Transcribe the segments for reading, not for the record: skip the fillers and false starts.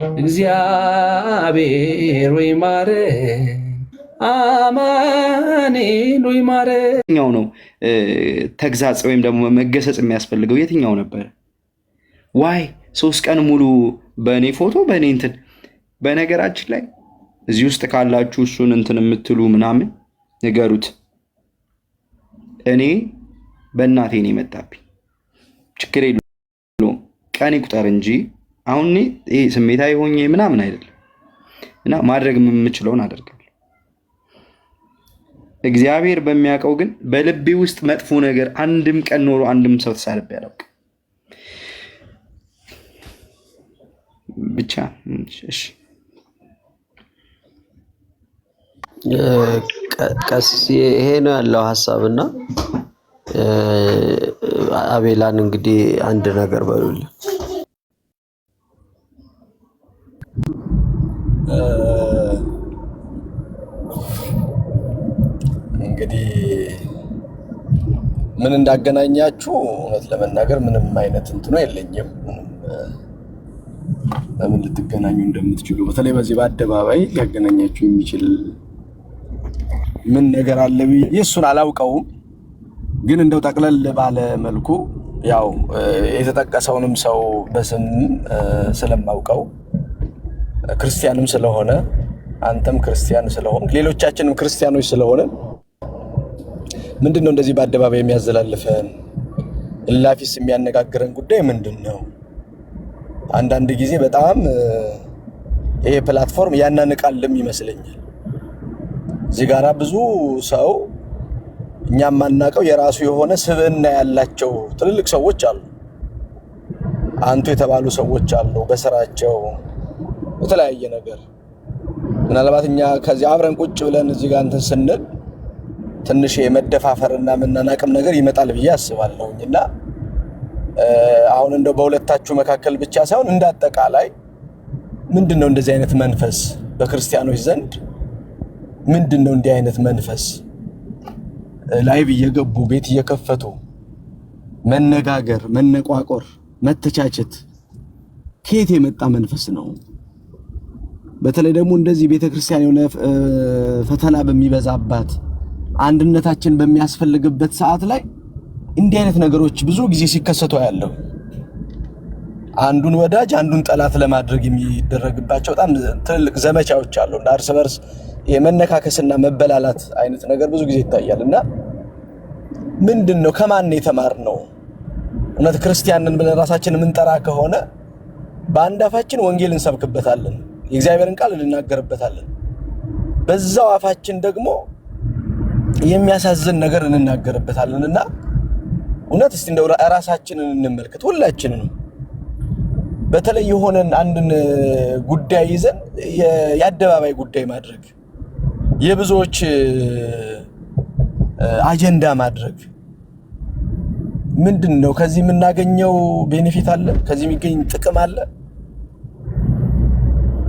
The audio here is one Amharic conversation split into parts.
እግዚአብሔር ወይ ማረን፣ አማኑኤል ወይ ማረን። የትኛው ነው ተግዛጽ ወይም ደግሞ መገሰጽ የሚያስፈልገው? የትኛው ነበር? ዋይ 3 ቀን ሙሉ በእኔ ፎቶ በእኔ እንትን። በነገራችን ላይ እዚህ ውስጥ ካላችሁ እሱን እንትን የምትሉ ምናምን ንገሩት። እኔ በእናቴ ነው የመጣብኝ። ችግር የለውም ቀን ይቁጠር እንጂ አሁን ይሄ ስሜታዊ ሆኜ ምናምን አይደለም። እና ማድረግ የምችለውን አደርጋለሁ። እግዚአብሔር በሚያውቀው ግን በልቤ ውስጥ መጥፎ ነገር አንድም ቀን ኖሮ አንድም ሰው ተሳልቤ አላውቅም። ብቻ እሺ ቀስ ይሄ ነው ያለው ሐሳብና አቤላን እንግዲህ አንድ ነገር በሉልኝ። እንግዲህ ምን እንዳገናኛችሁ እውነት ለመናገር ምንም አይነት እንትኑ የለኝም። ለምን ልትገናኙ እንደምትችሉ በተለይ በዚህ በአደባባይ ሊያገናኛችሁ የሚችል ምን ነገር አለ ብዬ እሱን አላውቀውም። ግን እንደው ጠቅለል ባለ መልኩ ያው የተጠቀሰውንም ሰው በስም ስለማውቀው ክርስቲያንም ስለሆነ አንተም ክርስቲያን ስለሆን ሌሎቻችንም ክርስቲያኖች ስለሆነ ምንድነው እንደዚህ በአደባባይ የሚያዘላልፈን እላፊስ የሚያነጋግረን ጉዳይ ምንድነው? አንዳንድ ጊዜ በጣም ይሄ ፕላትፎርም ያናንቃልም ይመስለኛል። እዚህ ጋራ ብዙ ሰው እኛም ማናቀው የራሱ የሆነ ስብዕና ያላቸው ትልልቅ ሰዎች አሉ። አንቱ የተባሉ ሰዎች አሉ በስራቸው በተለያየ ነገር። ምናልባት እኛ ከዚህ አብረን ቁጭ ብለን እዚህ ጋር እንትን ስንል ትንሽ የመደፋፈርና መናናቅም ነገር ይመጣል ብዬ አስባለሁኝና አሁን እንደው በሁለታችሁ መካከል ብቻ ሳይሆን እንዳጠቃላይ ምንድነው እንደዚህ አይነት መንፈስ በክርስቲያኖች ዘንድ ምንድነው እንዲህ አይነት መንፈስ ላይቭ እየገቡ ቤት እየከፈቱ መነጋገር፣ መነቋቆር፣ መተቻቸት ከየት የመጣ መንፈስ ነው? በተለይ ደግሞ እንደዚህ ቤተክርስቲያን የሆነ ፈተና በሚበዛባት አንድነታችን በሚያስፈልግበት ሰዓት ላይ እንዲህ አይነት ነገሮች ብዙ ጊዜ ሲከሰቱ ያለው አንዱን ወዳጅ አንዱን ጠላት ለማድረግ የሚደረግባቸው በጣም ትልልቅ ዘመቻዎች አሉ። እርስ በርስ የመነካከስና መበላላት አይነት ነገር ብዙ ጊዜ ይታያልና ምንድነው ከማን የተማርነው? እውነት ክርስቲያንን ብለን ራሳችንን የምንጠራ ከሆነ በአንድ አፋችን ወንጌል እንሰብክበታለን፣ የእግዚአብሔርን ቃል እንናገርበታለን። በዛው አፋችን ደግሞ የሚያሳዝን ነገር እንናገርበታለንና እውነት እስቲ እንደው ራሳችንን እንመልከት። ሁላችንንም በተለይ የሆነን አንድን ጉዳይ ይዘን የአደባባይ ጉዳይ ማድረግ፣ የብዙዎች አጀንዳ ማድረግ ምንድነው? ከዚህ የምናገኘው ቤኔፊት አለ? ከዚህ የሚገኝ ጥቅም አለ?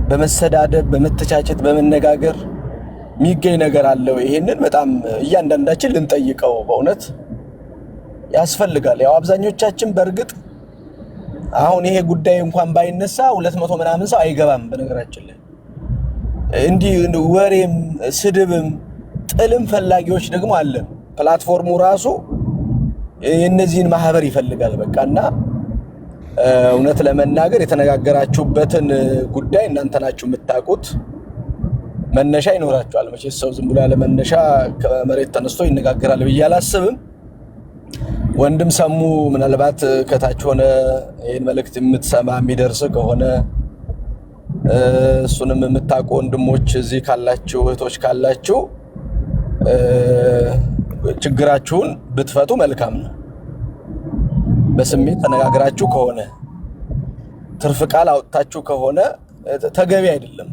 በመሰዳደብ በመተቻቸት በመነጋገር የሚገኝ ነገር አለው? ይሄንን በጣም እያንዳንዳችን ልንጠይቀው በእውነት ያስፈልጋል። ያው አብዛኞቻችን በእርግጥ አሁን ይሄ ጉዳይ እንኳን ባይነሳ 200 ምናምን ሰው አይገባም። በነገራችን ላይ እንዲህ ወሬም ስድብም ጥልም ፈላጊዎች ደግሞ አለ። ፕላትፎርሙ ራሱ የነዚህን ማህበር ይፈልጋል። በቃና እውነት ለመናገር የተነጋገራችሁበትን ጉዳይ እናንተ ናችሁ የምታውቁት። መነሻ ይኖራችኋል። መቼስ ሰው ዝም ብሎ ያለ መነሻ ከመሬት ተነስቶ ይነጋገራል ብዬ አላስብም። ወንድም ሰሙ ምናልባት ከታች ሆነ ይሄን መልእክት የምትሰማ የሚደርስ ከሆነ እሱንም የምታውቁ ወንድሞች እዚህ ካላችሁ እህቶች ካላችሁ ችግራችሁን ብትፈቱ መልካም ነው። በስሜት ተነጋግራችሁ ከሆነ ትርፍ ቃል አውጥታችሁ ከሆነ ተገቢ አይደለም።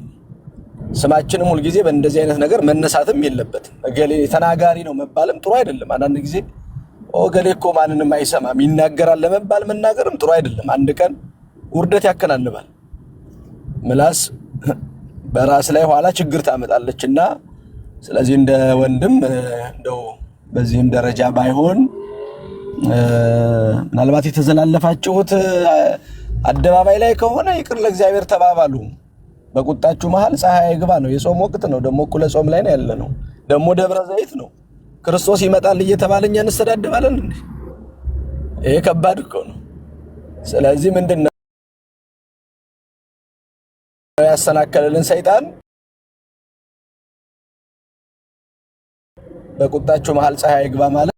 ስማችንም ሁሉ ጊዜ በእንደዚህ አይነት ነገር መነሳትም የለበትም። እገሌ ተናጋሪ ነው መባልም ጥሩ አይደለም። አንዳንድ ጊዜ እገሌ እኮ ማንንም አይሰማም ይናገራል ለመባል መናገርም ጥሩ አይደለም። አንድ ቀን ውርደት ያከናንባል። ምላስ በራስ ላይ ኋላ ችግር ታመጣለችና ስለዚህ እንደ ወንድም እንደው በዚህም ደረጃ ባይሆን ምናልባት የተዘላለፋችሁት አደባባይ ላይ ከሆነ ይቅር ለእግዚአብሔር ተባባሉ። በቁጣችሁ መሃል ፀሐይ አይግባ ነው። የጾም ወቅት ነው። ደግሞ እኩለ ጾም ላይ ነው ያለ ነው። ደግሞ ደብረ ዘይት ነው። ክርስቶስ ይመጣል እየተባለ እኛ እንሰዳደባለን እንዴ? ይሄ ከባድ እኮ ነው። ስለዚህ ምንድነው ያሰናከለልን ሰይጣን? በቁጣችሁ መሃል ፀሐይ አይግባ ማለት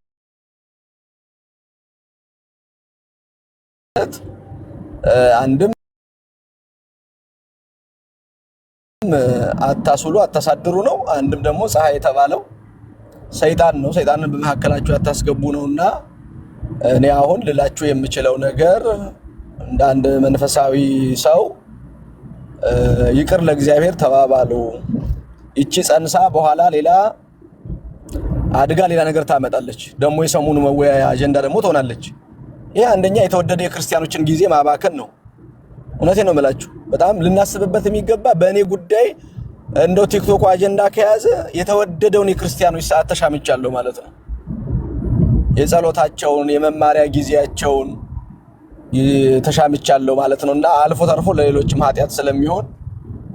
አንድም አታስሉ አታሳድሩ ነው። አንድም ደግሞ ፀሐይ የተባለው ሰይጣን ነው። ሰይጣንን በመካከላችሁ አታስገቡ ነውና እኔ አሁን ልላችሁ የምችለው ነገር እንደ አንድ መንፈሳዊ ሰው ይቅር ለእግዚአብሔር ተባባሉ። እቺ ጸንሳ በኋላ ሌላ አድጋ ሌላ ነገር ታመጣለች። ደግሞ የሰሙኑ መወያያ አጀንዳ ደግሞ ትሆናለች። ይሄ አንደኛ የተወደደ የክርስቲያኖችን ጊዜ ማባከን ነው። እውነቴን ነው የምላችሁ። በጣም ልናስብበት የሚገባ በእኔ ጉዳይ እንደው ቲክቶክ አጀንዳ ከያዘ የተወደደውን የክርስቲያኖች ሰዓት ተሻምቻለሁ ማለት ነው። የጸሎታቸውን የመማሪያ ጊዜያቸውን ተሻምቻለሁ ማለት ነውና አልፎ ተርፎ ለሌሎችም ኃጢአት ስለሚሆን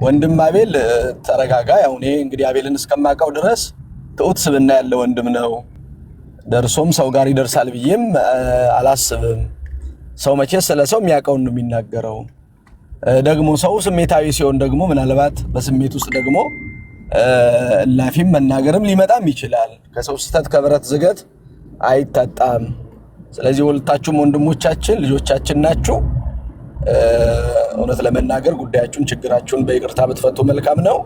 ወንድም አቤል ተረጋጋ። ያው እኔ እንግዲህ አቤልን እስከማውቀው ድረስ ትሁት ስብዕና ያለው ወንድም ነው። ደርሶም ሰው ጋር ይደርሳል ብዬም አላስብም። ሰው መቼስ ስለ ሰው የሚያውቀውን ነው የሚናገረው። ደግሞ ሰው ስሜታዊ ሲሆን ደግሞ ምናልባት በስሜት ውስጥ ደግሞ እላፊም መናገርም ሊመጣም ይችላል። ከሰው ስህተት ከብረት ዝገት አይታጣም። ስለዚህ ሁለታችሁም ወንድሞቻችን ልጆቻችን ናችሁ። እውነት ለመናገር ጉዳያችሁን ችግራችሁን በይቅርታ ብትፈቱ መልካም ነው።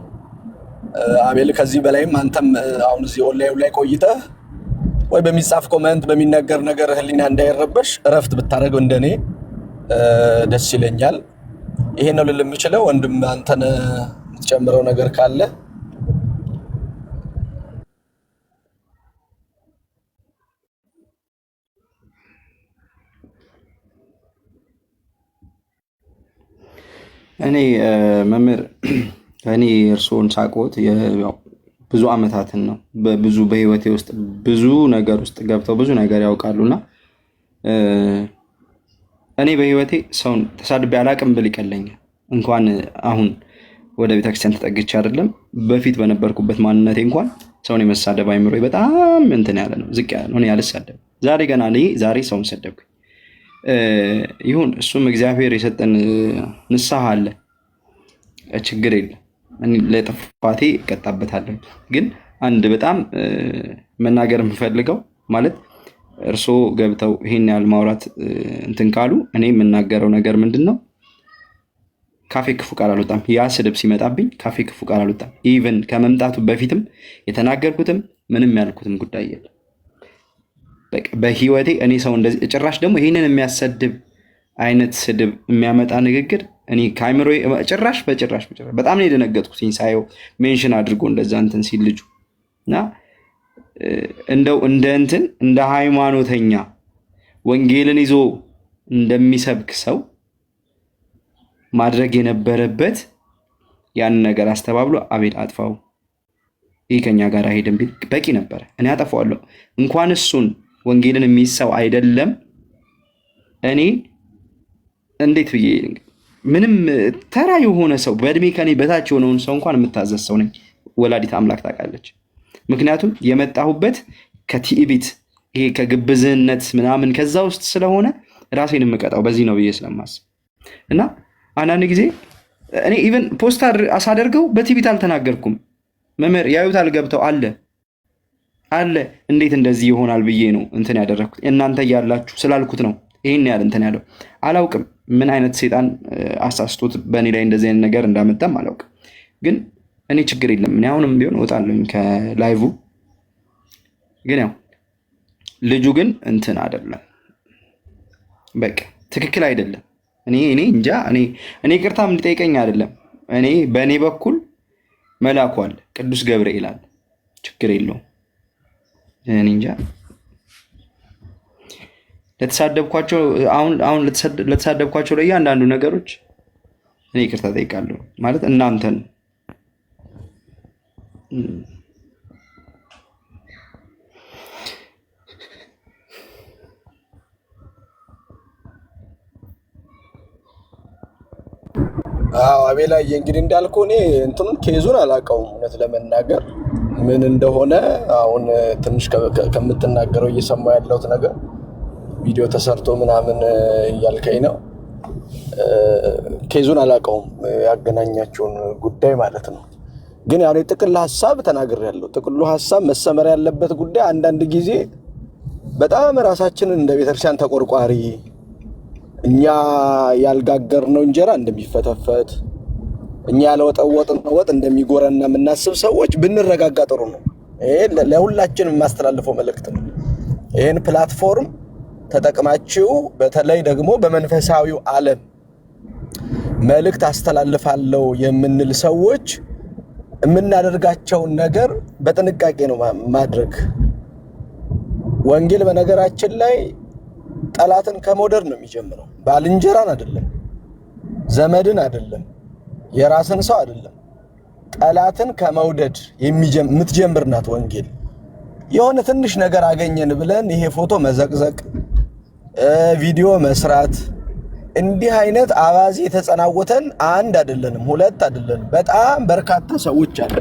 አቤል ከዚህ በላይም አንተም አሁን እዚህ ኦንላይን ላይ ቆይተህ ወይ በሚጻፍ ኮሜንት በሚነገር ነገር ህሊና እንዳይረበሽ እረፍት ብታደርገው እንደኔ ደስ ይለኛል። ይሄ ነው ልል የምችለው። ወንድም አንተን የምትጨምረው ነገር ካለ? እኔ መምህር እኔ እርስዎን ሳቆት ብዙ አመታትን ነው በብዙ በህይወቴ ውስጥ ብዙ ነገር ውስጥ ገብተው ብዙ ነገር ያውቃሉና እኔ በህይወቴ ሰውን ተሳድቤ አላቅም ብል ይቀለኛል። እንኳን አሁን ወደ ቤተክርስቲያን ተጠግቼ አይደለም በፊት በነበርኩበት ማንነቴ እንኳን ሰውን የመሳደብ አይምሮ በጣም እንትን ያለ ነው፣ ዝቅ ያለ ነው። እኔ አልሳደብ። ዛሬ ገና ዛሬ ሰውን ሰደብኩኝ። ይሁን እሱም እግዚአብሔር የሰጠን ንስሐ አለ፣ ችግር የለም። እኔ ለጥፋቴ እቀጣበታለሁ። ግን አንድ በጣም መናገር የምፈልገው ማለት እርስዎ ገብተው ይሄን ያህል ማውራት እንትን ካሉ እኔ የምናገረው ነገር ምንድነው? ካፌ ክፉ ቃል አልወጣም። ያ ስድብ ሲመጣብኝ ካፌ ክፉ ቃል አልወጣም። ኢቭን ከመምጣቱ በፊትም የተናገርኩትም ምንም ያልኩትም ጉዳይ የለም። በቃ በህይወቴ እኔ ሰው እንደዚህ ጭራሽ ደግሞ ይሄንን የሚያሰድብ አይነት ስድብ የሚያመጣ ንግግር እኔ ካይምሮ ጭራሽ በጭራሽ በጣም ነው የደነገጥኩት ሳየው ሜንሽን አድርጎ እንደዛ እንትን ሲል ልጁ እና እንደው እንደ ሃይማኖተኛ ወንጌልን ይዞ እንደሚሰብክ ሰው ማድረግ የነበረበት ያን ነገር አስተባብሎ አቤል አጥፋው፣ ይሄ ከኛ ጋር አይሄድም ቢል በቂ ነበር። እኔ አጠፋዋለሁ። እንኳን እሱን ወንጌልን የሚሰው አይደለም እኔ እንዴት ብዬ ምንም ተራ የሆነ ሰው በእድሜ ከኔ በታች የሆነውን ሰው እንኳን የምታዘዝ ሰው ነኝ። ወላዲት አምላክ ታውቃለች። ምክንያቱም የመጣሁበት ከትዕቢት ይሄ ከግብዝነት ምናምን ከዛ ውስጥ ስለሆነ ራሴን የምቀጣው በዚህ ነው ብዬ ስለማስብ እና አንዳንድ ጊዜ እኔ ኢቨን ፖስት አሳደርገው በትዕቢት አልተናገርኩም። መምህር ያዩታል ገብተው አለ እንዴት እንደዚህ ይሆናል ብዬ ነው እንትን ያደረኩት። እናንተ ያላችሁ ስላልኩት ነው ይሄን ያህል እንትን ያለው። አላውቅም ምን አይነት ሰይጣን አሳስቶት በእኔ ላይ እንደዚህ አይነት ነገር እንዳመጣም አላውቅም። ግን እኔ ችግር የለም እኔ አሁንም ቢሆን እወጣለሁኝ ከላይቭ። ግን ያው ልጁ ግን እንትን አይደለም፣ በቃ ትክክል አይደለም። እኔ እንጃ እኔ ይቅርታም እንዲጠይቀኝ አይደለም። እኔ በእኔ በኩል መልአኩ አለ፣ ቅዱስ ገብርኤል አለ፣ ችግር የለውም። እኔ እንጃ ለተሳደብኳቸው አሁን ለተሳደብኳቸው ለእያንዳንዱ ነገሮች እኔ ይቅርታ ጠይቃለሁ ማለት እናንተን አዎ አቤላዬ፣ እንግዲህ እንዳልኩህ እኔ እንትኑን ኬዙን አላውቀውም እውነት ለመናገር ምን እንደሆነ። አሁን ትንሽ ከምትናገረው እየሰማሁ ያለሁት ነገር ቪዲዮ ተሰርቶ ምናምን እያልከኝ ነው። ኬዙን አላውቀውም ያገናኛቸውን ጉዳይ ማለት ነው። ግን ያው ጥቅል ሐሳብ ተናግሬያለሁ። ጥቅሉ ሐሳብ መሰመር ያለበት ጉዳይ አንዳንድ ጊዜ በጣም ራሳችንን እንደ ቤተክርስቲያን ተቆርቋሪ እኛ ያልጋገርነው እንጀራ እንደሚፈተፈት እኛ ያልወጠወጥነው ወጥ እንደሚጎረና የምናስብ ሰዎች ብንረጋጋ ጥሩ ነው። ይሄ ለሁላችንም የማስተላልፈው መልእክት ነው። ይሄን ፕላትፎርም ተጠቅማችሁ በተለይ ደግሞ በመንፈሳዊው ዓለም መልእክት አስተላልፋለሁ የምንል ሰዎች የምናደርጋቸውን ነገር በጥንቃቄ ነው ማድረግ። ወንጌል በነገራችን ላይ ጠላትን ከመውደድ ነው የሚጀምረው። ባልንጀራን አይደለም፣ ዘመድን አይደለም፣ የራስን ሰው አይደለም፣ ጠላትን ከመውደድ የምትጀምር ናት ወንጌል። የሆነ ትንሽ ነገር አገኘን ብለን ይሄ ፎቶ መዘቅዘቅ፣ ቪዲዮ መስራት፣ እንዲህ አይነት አባዜ የተጸናወተን አንድ አይደለንም፣ ሁለት አይደለንም፣ በጣም በርካታ ሰዎች አሉ።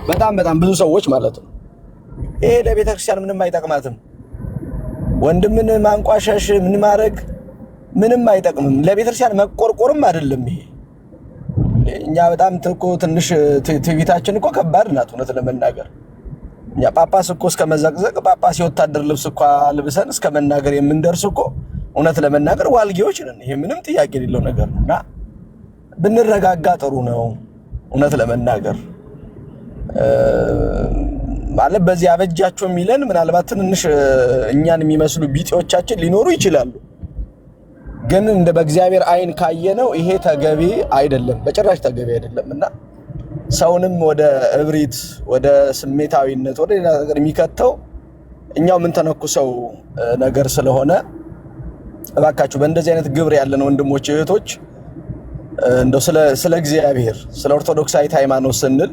በጣም ብዙ ሰዎች ማለት ነው። ይሄ ለቤተክርስቲያን ምንም አይጠቅማትም። ወንድምን ማንቋሸሽ ምን ማድረግ ምንም አይጠቅምም። ለቤተክርስቲያን መቆርቆርም አይደለም ይሄ። እኛ በጣም ትንሽ ትዕቢታችን እኮ ከባድ ናት እውነት ለመናገር። እኛ ጳጳስ እኮ እስከ መዘቅዘቅ ጳጳስ የወታደር ልብስ እኮ ልብሰን እስከ መናገር የምንደርስ እኮ እውነት ለመናገር ዋልጌዎች ነን። ይሄ ምንም ጥያቄ የሌለው ነገር ነውና ብንረጋጋ ጥሩ ነው እውነት ለመናገር ማለት። በዚህ አበጃቸው የሚለን ምናልባት ትንሽ እኛን የሚመስሉ ቢጤዎቻችን ሊኖሩ ይችላሉ። ግን እንደ በእግዚአብሔር አይን ካየነው ይሄ ተገቢ አይደለም፣ በጭራሽ ተገቢ አይደለምና ሰውንም ወደ እብሪት፣ ወደ ስሜታዊነት፣ ወደ ሌላ ነገር የሚከተው እኛው ምን ተነኩሰው ነገር ስለሆነ እባካችሁ በእንደዚህ አይነት ግብር ያለን ወንድሞች እህቶች እንደው ስለ እግዚአብሔር ስለ ኦርቶዶክሳዊት ሃይማኖት ስንል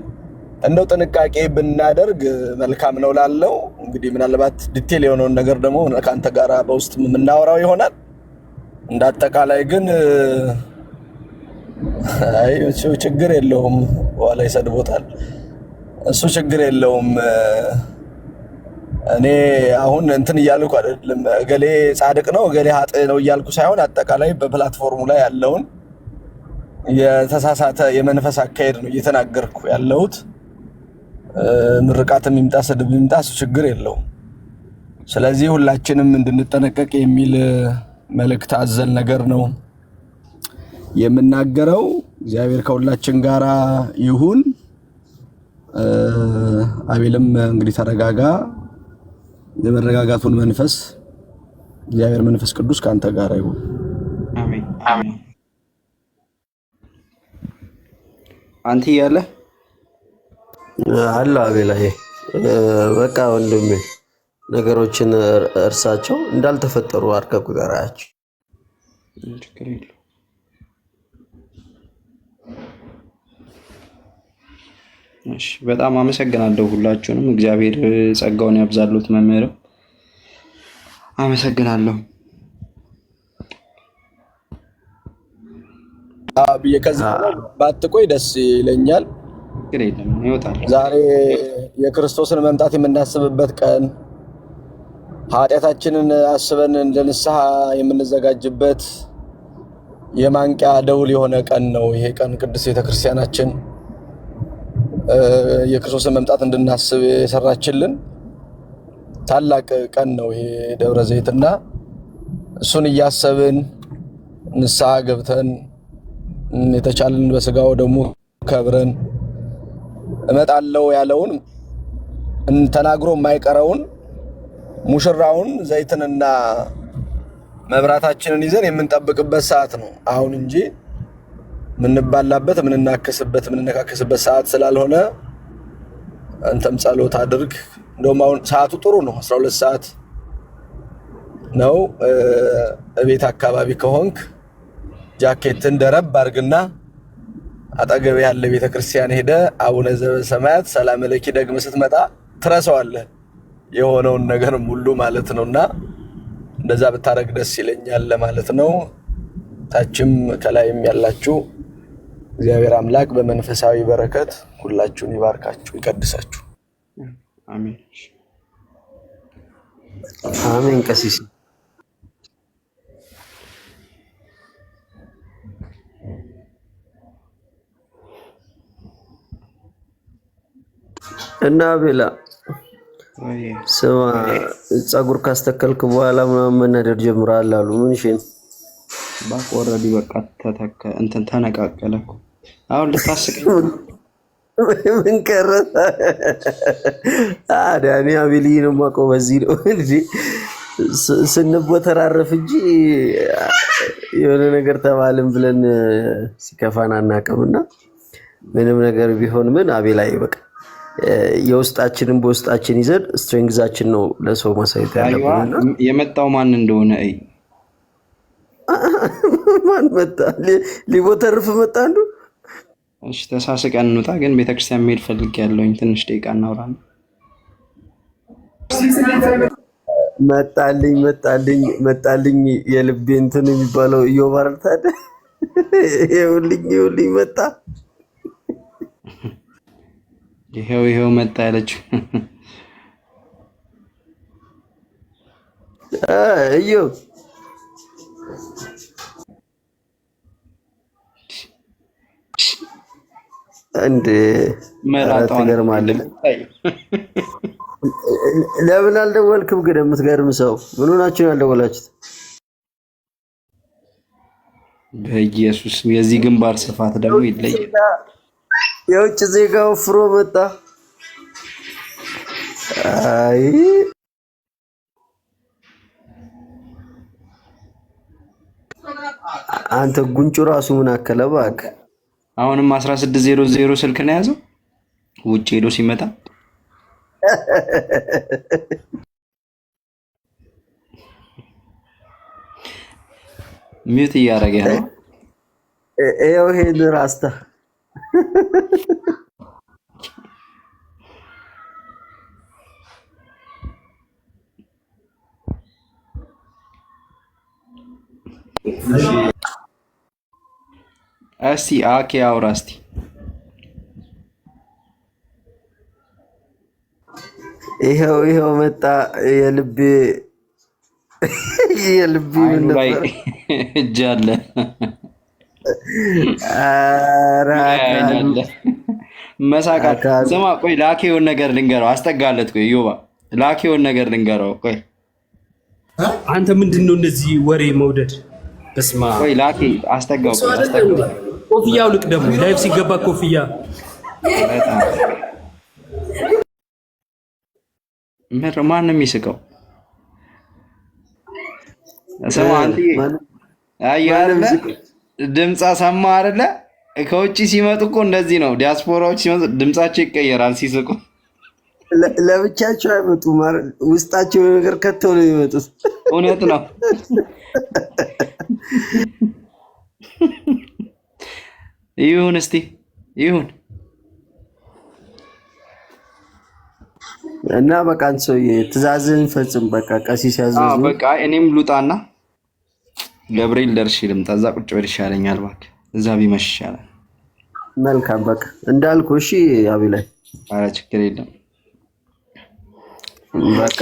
እንደው ጥንቃቄ ብናደርግ መልካም ነው ላለው። እንግዲህ ምናልባት ዲቴል የሆነውን ነገር ደግሞ ካንተ ጋራ በውስጥ የምናወራው ይሆናል። እንዳጠቃላይ ግን አይ ችግር የለውም፣ በኋላ ይሰድቦታል፣ እሱ ችግር የለውም። እኔ አሁን እንትን እያልኩ አይደለም እገሌ ጻድቅ ነው እገሌ ኃጥእ ነው እያልኩ ሳይሆን አጠቃላይ በፕላትፎርሙ ላይ ያለውን የተሳሳተ የመንፈስ አካሄድ ነው እየተናገርኩ ያለሁት። ምርቃትም ይምጣ ስድብ ይምጣ እሱ ችግር የለውም። ስለዚህ ሁላችንም እንድንጠነቀቅ የሚል መልእክት አዘል ነገር ነው የምናገረው። እግዚአብሔር ከሁላችን ጋራ ይሁን። አቤልም እንግዲህ ተረጋጋ። የመረጋጋቱን መንፈስ እግዚአብሔር መንፈስ ቅዱስ ካንተ ጋራ ይሁን። አሜን አሜን። አንተ ያለ አለ አቤላዬ፣ በቃ ወንድሜ ነገሮችን እርሳቸው እንዳልተፈጠሩ አድርገህ ቁጠራቸው። ችግር የለውም። እሺ፣ በጣም አመሰግናለሁ ሁላችሁንም። እግዚአብሔር ጸጋውን ያብዛሉት። መምህር አመሰግናለሁ። አብዬ ከዚህ ባትቆይ ደስ ይለኛል። ችግር የለም፣ ይወጣል። ዛሬ የክርስቶስን መምጣት የምናስብበት ቀን፣ ኃጢአታችንን አስበን ለንስሐ የምንዘጋጅበት የማንቂያ ደውል የሆነ ቀን ነው ይሄ ቀን። ቅድስት ቤተክርስቲያናችን የክርስቶስን መምጣት እንድናስብ የሰራችልን ታላቅ ቀን ነው ይሄ ደብረ ዘይትና እሱን እያሰብን ንስሐ ገብተን የተቻለን በስጋው ደግሞ ከብረን እመጣለሁ ያለውን ተናግሮ የማይቀረውን ሙሽራውን ዘይትንና መብራታችንን ይዘን የምንጠብቅበት ሰዓት ነው አሁን እንጂ ምንባላበት ምንናከስበት ምንነካከስበት ሰዓት ስላልሆነ አንተም ጸሎት አድርግ። እንደውም አሁን ሰዓቱ ጥሩ ነው፣ 12 ሰዓት ነው። እቤት አካባቢ ከሆንክ ጃኬትን ደረብ አድርግና አጠገብ ያለ ቤተክርስቲያን ሄደ አቡነ ዘበሰማያት ሰላም ለኪ ደግመህ ስትመጣ ትረሳዋለህ የሆነውን ነገር ሁሉ ማለት ነውና እንደዛ ብታረግ ደስ ይለኛል ለማለት ነው። ታችም ከላይም ያላችሁ እግዚአብሔር አምላክ በመንፈሳዊ በረከት ሁላችሁን ይባርካችሁ ይቀድሳችሁ። አሜን አሜን። ቀሲስ እና ቤላ ስማ ፀጉር ካስተከልክ በኋላ ምናምን መናደድ ጀምራል አሉ። ምን ሽን ባቆረዲ በቃ ተተከ እንትን ተነቃቀለ እኮ አሁን ልታስቀኝ ምን ቀረ ዳኒ አቤልዬን የማውቀው በዚህ ነው እንጂ ስንቦተራረፍ እንጂ የሆነ ነገር ተባልን ብለን ሲከፋን አናውቅምና ምንም ነገር ቢሆን ምን አቤላይ በቃ የውስጣችንን በውስጣችን ይዘን ስትሬንግዛችን ነው ለሰው ማሳየት ያለብንና የመጣው ማን እንደሆነ አይ ማን መጣ ሊቦተርፍ መጣ አንዱ። እሺ ተሳስቀን እንውጣ። ግን ቤተክርስቲያን መሄድ ፈልጌያለሁኝ። ትንሽ ደቂቃ እናውራለን። መጣልኝ የልቤ እንትን የሚባለው ኢዮባር ታዲያ ይኸውልኝ መጣ። ይሄው መጣ ያለችው እዮ እንደ መራጣው ገርማለህ። ለምን አልደወልክም? ግን የምትገርም ሰው ምን ሆናችሁ ያልደወላችሁት? በኢየሱስ የዚህ ግንባር ስፋት ደግሞ ይለያል። የውጭ ዜጋ ወፍሮ መጣ። አይ አንተ ጉንጩ ራሱ ምን አከለ እባክህ። አሁንም 1600 ስልክ ነው ያዘው ውጭ ሄዶ ሲመጣ ሚውት እያደረገ ነው። ይኸው ሄድ ራስታ እስቲ አኬ አውራ እስቲ ይኸው መጣ የልቤ ምን ነበር እጅ አለ መሳቃት ስማ ቆይ ላኬውን ነገር ልንገረው አስጠጋለት ቆይ ዮባ ላኬውን ነገር ልንገረው ቆይ አንተ ምንድነው እንደዚህ ወሬ መውደድ በስማ ቆይ ላኬ አስጠጋው ኮፍያው ልቅ ደግሞ ላይፍ ሲገባ ኮፍያ ማን ነው የሚስቀው? ስማ አንተ አያለ ድምጻ ሰማ አይደለ? ከውጪ ሲመጡ እኮ እንደዚህ ነው። ዲያስፖራዎች ሲመጡ ድምጻቸው ይቀየራል ሲስቁ። ለብቻቸው አይመጡም ማለት ውስጣቸው ነገር ከተው ነው የሚመጡት። እውነት ነው። ይሁን እስቲ ይሁን እና በቃ አንሶዬ ትእዛዝህን ፈጽም። በቃ ቀሲስ ያዘዙ። በቃ እኔም ልውጣና ገብርኤል ደርሼ ልምጣ። እዛ ቁጭ ብል ይሻለኛል። እባክህ እዛ ቢመሽ ይሻላል። መልካም በቃ እንዳልኩ እሺ። አቤላይ ኧረ ችግር የለም በቃ